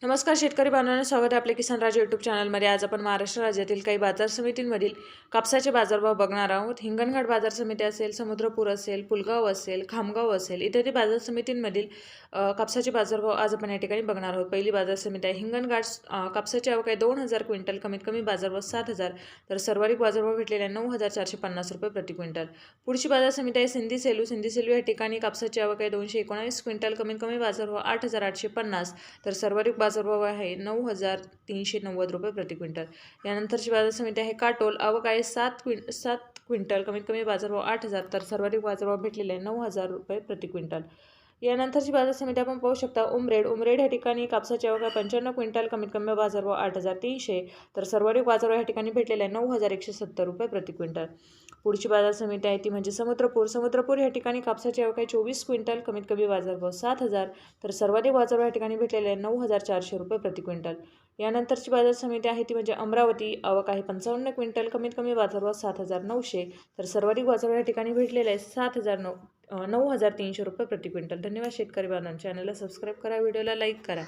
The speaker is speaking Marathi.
नमस्कार शेतकरी बांधवांनो, स्वागत आहे आपले किसान राज यूट्यूब चॅनलमध्ये। आज आपण महाराष्ट्र राज्यातील काही बाजार समितींमधील कापसाचे बाजारभाव बघणार आहोत। हिंगणघाट बाजार समिती असेल, समुद्रपूर असेल, पुलगाव असेल, खामगाव असेल इत्यादी बाजार समितींमधील कापसाचे बाजारभाव आज आपण या ठिकाणी बघणार आहोत। पहिली बाजार समिती आहे हिंगणघाट। कापसाची आवक आहे 2000 क्विंटल, कमीत कमी बाजारभाव 7000, तर सर्वाधिक बाजारभाव भेटलेला आहे 9450 रुपये प्रति क्विंटल। पुढची बाजार समिती आहे सिंधी सेलू या ठिकाणी कापसाची आवक आहे 219 क्विंटल, कमीत कमी बाजारभाव 8850, तर सर्वाधिक बाजारभाव आहे 9390 रुपये प्रति क्विंटल। यानंतरची बाजार समिती आहे काटोल। आवक आहे 7 क्विंटल, कमीत कमी बाजारभाव 8000, तर सर्वाधिक बाजारभाव भेटलेले आहे 9000 रुपये प्रति क्विंटल। यानंतरची बाजार समिती आपण पाहू शकता उमरेड या ठिकाणी कापसाची आवक आहे 95 क्विंटल, कमीत कमी बाजारभाव 8300, तर सर्वाधिक बाजारभाव या ठिकाणी भेटलेला आहे 9170 रुपये प्रति क्विंटल। पुढची बाजार समिती आहे ती म्हणजे समुद्रपूर या ठिकाणी कापसाची आवक आहे 24 क्विंटल, कमीत कमी बाजारभाव 7000, तर सर्वाधिक बाजारभाव या ठिकाणी भेटलेले आहे 9400 रुपये प्रति क्विंटल। यानंतरची बाजार समिती आहे ती म्हणजे अमरावती। आवक आहे 55 क्विंटल, कमीत कमी बाजारभाव 7900, तर सर्वाधिक बाजारभाव या ठिकाणी भेटलेले आहे 9300 रुपये प्रति क्विंटल। धन्यवाद शेतकरी बांधवांनो, चॅनलला सबस्क्राईब करा, व्हिडिओला लाईक करा।